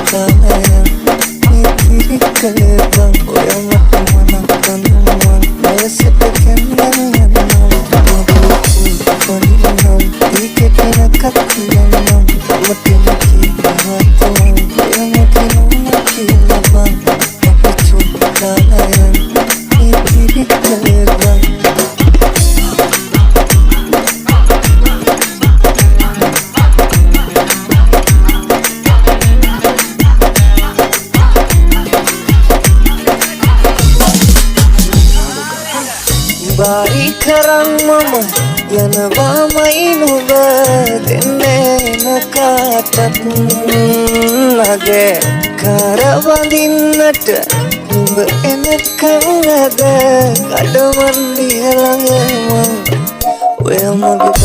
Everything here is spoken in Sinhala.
කාලයන් ඉතිරි කළේ බං ඔය මට මනක් කනවා වයසට කැන්නම යනවා පොඩිනම් ඊකෙටනක් කියන්නම් මතම කියනවා ඔය මට නෝන කියලා බං අපචු කාලයන් ඉතිරි කළේ බං Bari karang mama yanawamai nuba denne nakatat nage karavandinata nuba enakangada kadawandi halangama oya mage